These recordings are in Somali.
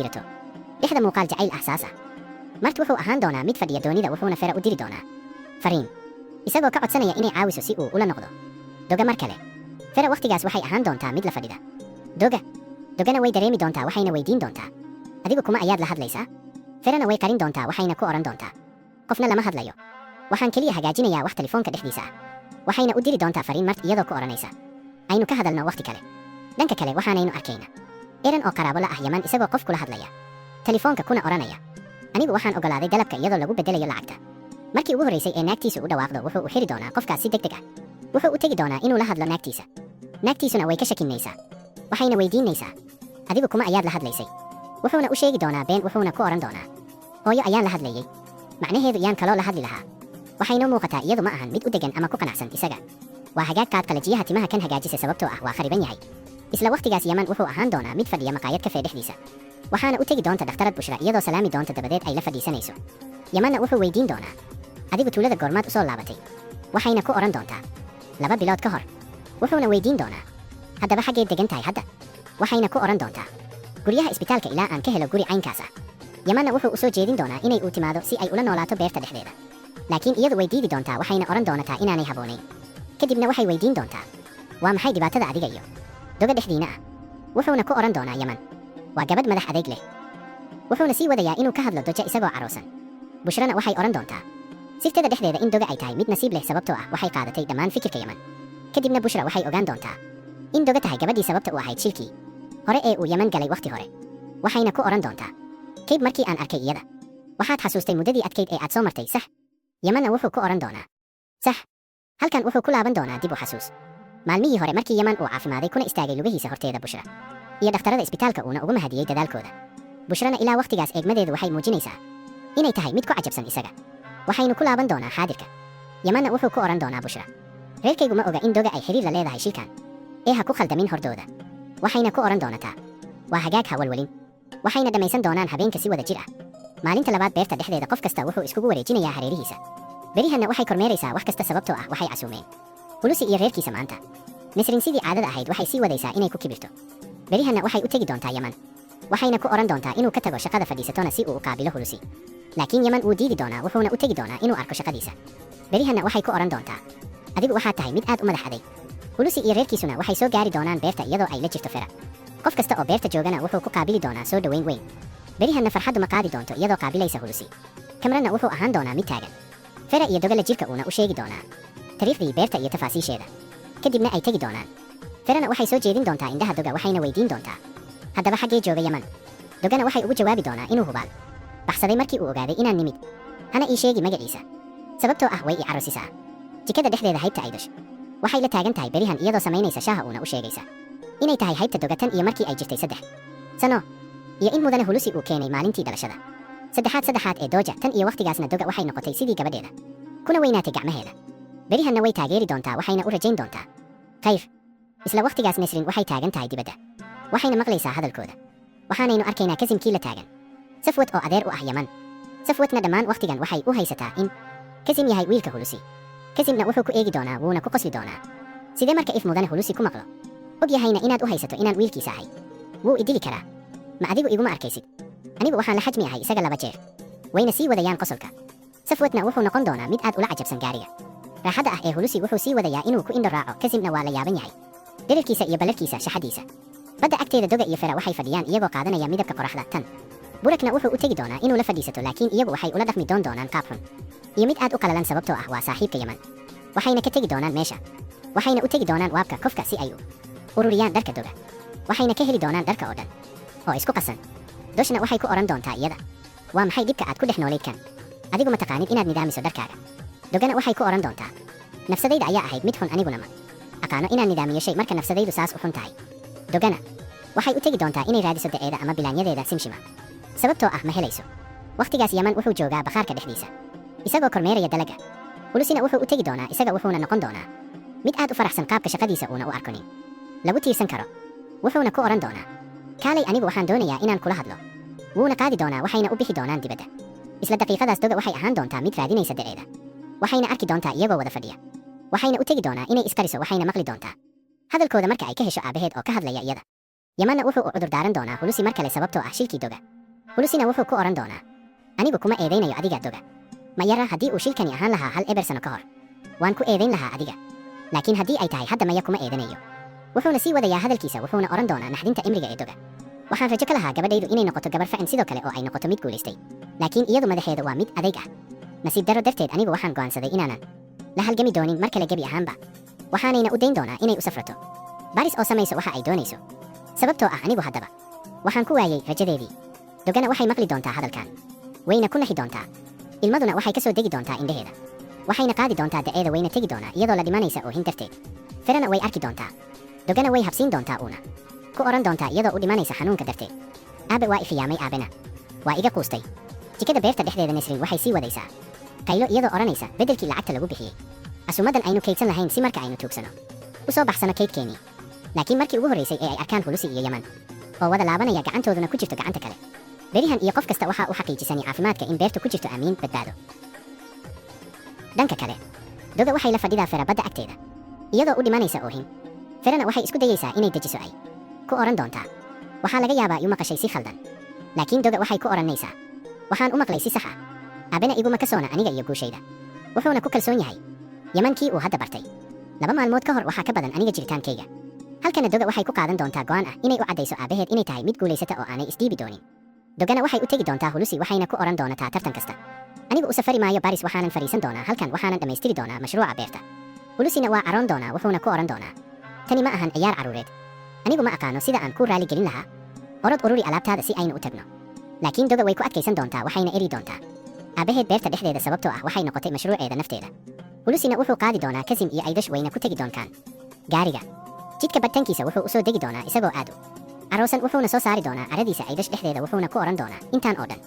jirato dhexda muuqaal jacayl ahsaas ah mart wuxuu ahaan doonaa mid fadhiya doonida wuxuuna Fera u diri doonaa fariin isagoo ka codsanaya inay caawiso si uu ula noqdo doga mar kale Fera waqtigaas waxay ahaan doontaa mid la fadhida dogana way dareemi doontaa waxayna weydiin doontaa adigu kuma ayaad la hadlaysaa Ferana way qarin doontaa waxayna ku oran doontaa qofna lama hadlayo waxaan kaliya hagaajinayaa wax telefoonka dhexdiisa ah waxayna u diri doontaa fariin mart iyadoo ku oranaysa aynu ka hadalno waqti kale dhanka kale waxaanaynu arkayna Eren oo qaraabo la ah Yaman isagoo qof kula hadlaya telefoonka kuna oranaya anigu waxaan ogolaaday dalabka iyadoo lagu bedelayo lacagta markii ugu horeysay ee naagtiisu u dhawaaqdo wuxuu u xiri doonaa qofkaas si degdeg ah wuxuu u tegi doonaa inuu la hadlo naagtiisuna way ka shakinaysaa waxayna weydiinaysaa adigu kuma ayaad la hadlaysay wuxuuna u sheegi doonaa been wuxuuna ku oran doonaa hooyo ayaan la hadlayay macnaheedu yaan kaloo la hadli lahaa waxayna muuqataa iyadu ma ahan mid u degan ama ku qanacsan isaga waa hagaag qaad qalajiyaha timaha kan hagaajisa sababtoo ah waa khariban yahay isla waqtigaas Yaman wuxuu ahaan doonaa mid fadhiya maqaayad kafee dhexdiisa waxaana u tegi doonta dhakhtarad Bushra iyadoo salaami doonta dabadeed ay la fadhiisanayso Yamanna wuxuu weydiin doonaa adigu tuulada goormaad u soo laabatay waxayna ku oran doontaa 2 bilood ka hor wuxuuna weydiin doonaa haddaba xageed degan tahay hadda waxayna ku oran doontaa guryaha isbitaalka ilaa aan ka helo guri caynkaas ah Yamanna wuxuu u soo jeedin doonaa inay u timaado si ay ula noolaato beerta dhexdeeda laakiin iyadu way diidi doontaa waxayna oran doontaa inaanay haboonayn kadibna waxay weydiin doontaa waa maxay dhibaatada adiga iyo doga dhexdiina ah wuxuuna ku oran doonaa Yaman waa gabadh madax adeeg leh wuxuuna sii wadayaa inuu ka hadlo doja isagoo caroosan Bushrana waxay oran doontaa sirteeda dhexdeeda in doga ay tahay mid nasiib leh sababtoo ah waxay qaadatay dhammaan fikirka Yaman kadibna Bushra waxay ogaan doontaa in doga tahay gabadhii sababta u ahayd shilkii hore ee uu Yaman galay waqti hore waxayna ku oran doontaa kayb markii aan arkay iyada waxaad xasuustay muddadii adkayd ee aad soo martay sax Yamanna wuxuu ku oran doonaa sax halkan wuxuu ku laaban doonaa dib u xasuus maalmihii hore markii Yaman uu caafimaday kuna istaagay lugihiisa horteeda Bushra iyo dhakhtarada isbitaalka uuna ugu mahadiyey dadaalkooda Bushrana ilaa waqtigaas eegmadeedu waxay muujinaysaa inay tahay mid ku cajabsan isaga waxaynu ku laaban doonaa xaadirka Yamanna wuxuu ku oran doonaa Bushra reerkaygu ma oga in doga ay xiriir la leedahay shilkan ee ha ku khaldamin hordooda waxayna ku oran doonataa waa hagaag ha walwalin waxayna dhammaysan doonaan habeenka si wada jir ah maalinta labaad beerta dhexdeeda qof kasta wuxuu iskugu wareejinayaa hareerihiisa berihanna waxay kormeeraysaa wax kasta sababtoo ah waxay casuumeen hulusi iyo reerkiisa maanta Nisrin sidii caadada ahayd waxay sii wadaysaa inay ku kibirto berihanna waxay u tegi doontaa Yaman waxayna ku oran doontaa inuu ka tago shaqada fadhiisatona si uu u qaabilo hulusi laakiin Yaman wuu diidi doonaa wuxuuna u tegi doonaa inuu arko shaqadiisa berihanna waxay ku oran doontaa adigu waxaad tahay mid aad u madax adeeg hulusi iyo reerkiisuna waxay soo gaari doonaan beerta iyadoo ay la jirto Fera qof kasta oo beerta joogana wuxuu ku qaabili doonaa soo dhaweyn weyn berihanna farxaddu ma qaadi doonto iyadoo qaabilaysa hulusi Kamranna wuxuu ahaan doonaa mid taagan Fera iyo dogala jirka uuna u sheegi doonaa taariikhdii beerta iyo tafaasiisheeda kadibna ay tegi doonaan Ferana waxay soo jeedin doontaa indhaha doga waxayna weydiin doontaa haddaba xaggee jooga Yaman dogana waxay ugu jawaabi doonaa inuu hubaal baxsaday markii uu ogaaday inaan nimid hana ii sheegi magaciisa sababtoo ah way ii carosisaa jikada dhexdeeda haybta ay dhashay waxay la taagan tahay berihan iyadoo samaynaysa shaaha uuna u sheegaysa inay tahay haybta doga tan iyo markii ay jirtay 3 sano iyo in mudane hulusi uu keenay maalintii dhalashada saddexaad ee dooja tan iyo waqtigaasna doga waxay noqotay sidii gabadheeda kuna weynaatay gacmaheeda berihanna way taageeri doontaa waxayna u rajayn doontaa khayr isla waqtigaas Nisrin waxay taagan tahay dibadda waxayna maqlaysaa hadalkooda waxaanaynu arkaynaa kasimkii la taagan Safwat oo adeer u ah Yaman Safwatna dhammaan waqtigan waxay u haysataa in kasim yahay wiilka hulusi kasimna wuxuu ku eegi doonaa wuuna ku qosli doonaa sidee marka if mudane hulusi ku maqlo og yahayna inaad u haysato inaan wiilkiisa ahay wuu idili karaa ma adigu iguma arkaysid anigu waxaan la xajmi ahay isaga 2 jeer wayna sii wadayaan qosolka Safwatna wuxuu noqon doonaa mid aad ula cajabsan gaariga raaxada ah ee hulusi wuxuu sii wadayaa inuu ku indho raaco kasimna waa la yaaban yahay dhererkiisa iyo ballarkiisa shaxadiisa badda agteeda doga iyo Fera waxay fadhiyaan iyagoo qaadanaya midabka qoraxda tan Burakna wuxuu u tegi doonaa inuu la fadhiisato laakiin iyagu waxay ula dhaqmi doonaan qaab xun iyo mid aad u qalalan sababtoo ah waa saaxiibka Yaman waxayna ka tegi doonaan meesha waxayna u tegi doonaan waabka qofka si ay u ururiyaan dharka doga waxayna ka heli doonaan dharka oo dhan oo isku qasan doshna waxay ku oran doontaa iyada waa maxay dhibka aad ku dhex nooleedkan adigu ma taqaanid inaad nidaamiso dharkaaga dogana waxay ku oran doontaa nafsadayda ayaa ahayd mid xun aniguna ma aqaano inaan nidaamiyo shay marka nafsadaydu saas u xun tahay dogana waxay u tegi doontaa inay raadiso daceeda ama bilaanyadeeda simshima sababtoo ah ma helayso waqtigaas Yaman wuxuu joogaa bakhaarka dhexdiisa isagoo kormeeraya dalaga hulusina wuxuu u tegi doonaa isaga wuxuuna noqon doonaa mid aad u faraxsan qaabka shaqadiisa uuna u arkonin lagu tiirsan karo wuxuuna ku oran doonaa kaalay anigu waxaan doonayaa inaan kula hadlo wuuna qaadi doonaa waxayna u bixi doonaan dibadda isla daqiiqadaas doga waxay ahaan doontaa mid raadinaysa daceeda waxayna arki doontaa iyagoo wada fadhiya waxayna u tegi doonaa inay iskariso waxayna maqli doontaa hadalkooda marka ay ka hesho aabaheed oo ka hadlaya iyada yamanna wuxuu u cudur daaran doonaa hulusi mar kale sababtoo ah shilkii doga. hulusina wuxuu ku oran doonaa anigu kuma eedaynayo adiga doga. ma yara haddii uu shilkani ahaan lahaa hal eber sano ka hor waan ku eedayn lahaa adiga, laakiin haddii ay tahay hadda maya kuma eedanayo. wuxuuna sii wadayaa hadalkiisa wuxuuna oran doonaa naxdinta imriga ee doga. waxaan rajo ka lahaa gabadhaydu inay noqoto gabar facin sidoo kale oo ay noqoto mid guulaystay, laakiin iyadu madaxeeda waa mid adayg ah. nasiib darro darteed anigu waxaan go'aansaday inaanan la halgami doonin mar kale gebi ahaanba, waxaanayna u dayn doonaa inay u safrato baris oo samayso waxa ay doonayso. sababtoo ah anigu haddaba waxaan ku waayay rajadeedii. dogana waxay maqli doontaa hadalkan, wayna ku naxi doontaa. ilmaduna waxay ka soo degi doontaa indhaheeda, waxayna qaadi doontaa da'eeda wayna tegi doonaa iyadoo la dhimanaysa oohin darteed. ferana way arki doontaa, dogana way habsiin doontaa uuna ku oran doontaa iyadoo u dhimanaysa xanuunka darteed. aabe waa ifiyaamay aabena waa iga quustay. jikada beerta dhexdeeda Nesrin waxay sii wadaysaa qaylo iyadoo oranaysa beddelkii lacagta lagu bixiyey asumadan aynu kaydsan lahayn si marka aynu tuugsano u soo baxsano kaydkeenii. laakiin markii ugu horraysay ee ay arkaan hulusi iyo yaman oo wada laabanaya gacantooduna ku jirto gacanta kale, berihan iyo qof kasta waxaa u xaqiijisani caafimaadka in beertu ku jirto aamiin badbaado. dhanka kale doga waxay la fadhidaa fera badda agteeda iyadoo u dhimanaysa oohin. ferana waxay isku dayaysaa inay dejiso ay ku oran doontaa waxaa laga yaabaa iu maqashay si khaldan, laakiin doga waxay ku oranaysaa waxaan u maqlay si sax ah. aabena iguma ka soona aniga iyo guushayda, wuxuuna ku kalsoon yahay yamankii uu hadda bartay 2 maalmood ka hor waxaa ka badan aniga jiritaankayga. halkana doga waxay ku qaadan doontaa go'aan ah inay u caddayso aabaheed inay tahay mid guulaysata oo aanay isdhiibi doonin. dogana waxay u tegi doontaa hulusi waxayna ku oran doonataa tartan kasta anigu u safari maayo baris, waxaanan fadhiisan doonaa halkan, waxaanan dhammaystiri doonaa mashruuca beerta. hulusina waa caroon doonaa wuxuuna ku oran doonaa tani ma ahan ciyaar carruureed. anigu ma aqaano sida aan ku raali gelin lahaa. orod ururi alaabtaada si aynu u tagno. laakiin doga way ku adkaysan doontaa waxayna eri doontaa aabaheed beerta dhexdeeda sababtoo ah waxay noqotay mashruuceeda nafteeda. hulusina wuxuu qaadi doonaa kasim iyo aydash wayna ku tegi doontaan gaariga. jidka badtankiisa wuxuu u soo degi doonaa isagoo aad u caroosan, wuxuuna soo saari doonaa caradiisa aydash dhexdeeda wuxuuna ku oran doonaa intaan oo dhan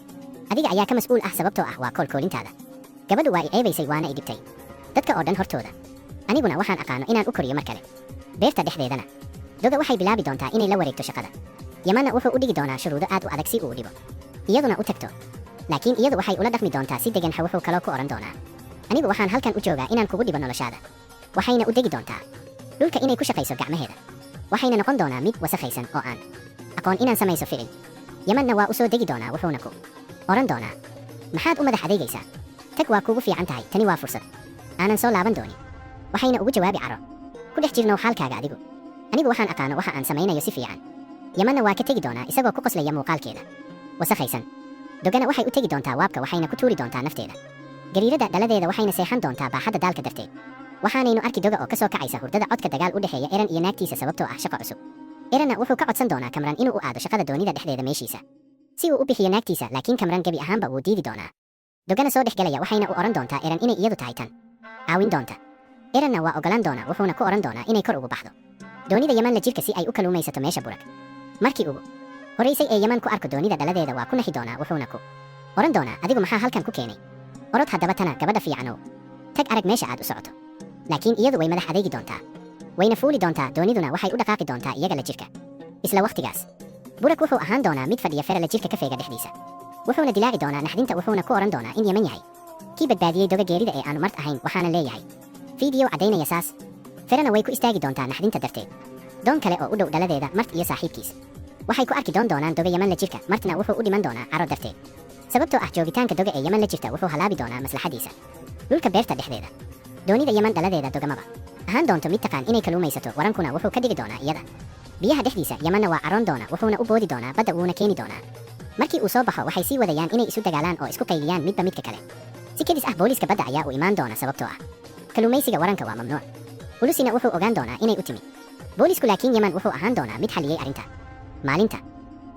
adiga ayaa ka mas'uul ah sababtoo ah waa koolkoolintaada. gabadhu waa i ceebaysay waana i dhibtay dadka oo dhan hortooda, aniguna waxaan aqaano inaan u koriyo mar kale beerta dhexdeedana. doga waxay bilaabi doontaa inay la wareegto shaqada. yamanna wuxuu u dhigi doonaa shuruudo aad u adag si uu u dhibo iyaduna u tagto, laakiin iyadu waxay ula dhaqmi doontaa si degan. wuxuu kaloo ku oran doonaa anigu waxaan halkan u joogaa inaan kugu dhibo noloshaada. waxayna u degi doontaa dhulka inay ku shaqayso gacmaheeda, waxayna noqon doonaa mid wasakhaysan oo aan aqoon inaan samayso ficil. yamanna waa u soo degi doonaa wuxuuna ku oran doonaa maxaad u madax adeegaysaa, tag waa kuugu fiican tahay, tani waa fursad aanan soo laaban doonin. waxayna ugu jawaabi caro ku dhex jirnow xaalkaaga adigu, anigu waxaan aqaano waxa aan samaynayo si fiican. yamanna waa ka tegi doonaa isagoo ku qoslaya muuqaalkeeda wasakhaysan. dogana waxay u tegi doontaa waabka waxayna ku tuuri doontaa nafteeda gariirada dhaladeeda, waxayna seexan doontaa baaxadda daalka darteed. waxaanaynu arki doga oo ka soo kacaysa hurdada codka dagaal u dhexeeya eran iyo naagtiisa sababtoo ah shaqo cusub. eranna wuxuu ka codsan doonaa kamran inuu u aado shaqada doonida dhexdeeda meeshiisa si uu u bixiyo naagtiisa, laakiin kamran gebi ahaanba wuu diidi doonaa. dogana soo dhex galaya waxayna u oran doontaa eran inay iyadu tahay tan caawin doonta. eranna waa ogolaan doonaa wuxuuna ku oran doonaa inay kor ugu baxdo doonida yaman la jirka si ay u kaluumaysato meesha burak. markii ugu horaysay ee yaman ku arko doonida dhaladeeda waa ku naxi doonaa wuxuuna ku oran doonaa adigu maxaa halkan ku keenay. orod haddaba tana gabadha fiicanow tag arag meesha aad u socoto. laakiin iyadu way madax adeegi doontaa, wayna fuuli doontaa dooniduna waxay u dhaqaaqi doontaa iyaga la jirka. isla wakhtigaas burak wuxuu ahaan doonaa mid fadhiya fera la jirka kafeega dhexdiisa, wuxuuna dilaaci doonaa naxdinta wuxuuna ku oran doonaa in yaman yahay kii badbaadiyey doga geerida ee aanu mart ahayn. waxaana leeyahay fiidiyow caddaynaya saas. ferana way ku istaagi doontaa naxdinta darteed. doon kale oo u dhow dhaladeeda mart iyo saaxiibkiis waxay ku arki doonaan doga yaman la jirka. martna wuxuu u dhiman doonaa caro darteed sababtoo ah joogitaanka doga ee yaman la jirta wuxuu halaabi doonaa maslaxadiisa. dhulka beerta dhexdeeda doonida yaman dhaladeeda dogamaba ahaan doonto mid taqaan inay kaluumaysato, warankuna wuxuu ka dhigi doonaa iyada biyaha dhexdiisa. yamanna waa caroon doona wuxuuna u boodi doonaa badda wuuna keeni doonaa. markii uu soo baxo waxay sii wadayaan inay isu dagaalaan oo isku qayliyaan midba midka kale. si kedis ah booliiska badda ayaa u imaan doona sababtoo ah kaluumaysiga waranka waa mamnuuc. hulusina wuxuu ogaan doonaa inay u timi boolisku, laakiin yaman wuxuu ahaan doonaa mid xaliyey arrinta. maalinta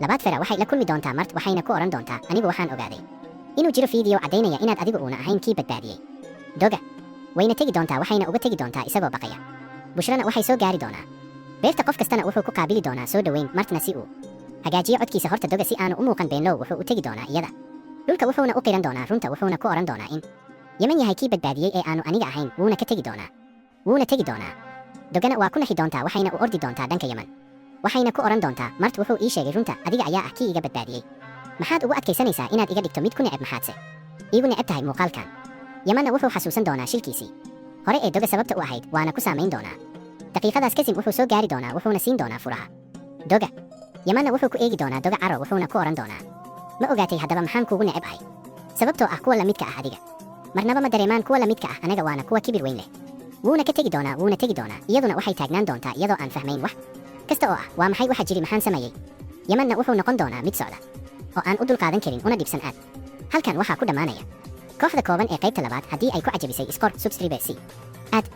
labaad fera waxay la kulmi doontaa mart waxayna ku oran doontaa anigu waxaan ogaaday inuu jiro fiidiyow caddaynaya inaad adigu uuna ahayn kii badbaadiyey doga. wayna tegi doontaa waxayna uga tegi doontaa isagoo baqaya. bushrana waxay soo gaari doonaa beerta, qof kastana wuxuu ku qaabili doonaa soo dhoweyn. martna si uu hagaajiyo codkiisa horta doga si aanu u muuqan beenlow wuxuu u tegi doonaa iyada dhulka, wuxuuna u qiran doonaa runta wuxuuna ku oran doonaa in yaman yahay kii badbaadiyey ee aanu aniga ahayn. wuuna tegi doonaa. dogana waa ku naxi doontaa waxayna u ordi doontaa dhanka yaman, waxayna ku oran doontaa mart wuxuu ii sheegay runta, adiga ayaa ah kii iga badbaadiyey. maxaad ugu adkaysanaysaa inaad iga dhigto mid ku neceb, maxaadse iigu neceb tahay muuqaalkan. yamanna wuxuu xasuusan doonaa shilkiisii hore ee doga sababta u ahayd, waana ku saamayn doonaa. daqiiqadaas kasim wuxuu soo gaari doonaa wuxuuna siin doonaa furaha doga. yamanna wuxuu ku eegi doonaa doga caro wuxuuna ku oran doonaa ma ogaatay haddaba maxaan kuugu neceb ahay sababtoo ah kuwa la midka ah adiga marnaba ma dareemaan kuwa la midka ah anaga waana kuwa kibir weyn leh wuuna tegi doonaa iyaduna waxay taagnaan doontaa iyadoo aan fahmayn wax kasta oo ah waa maxay waxa jiri maxaan sameeyey yamanna wuxuu noqon doonaa mid socda oo aan u dulqaadan karin una dhibsan aad halkan waxaa ku dhammaanaya kooxda kooban ee qaybta labaad haddii ay ku cajabisay iskor subscribe c aad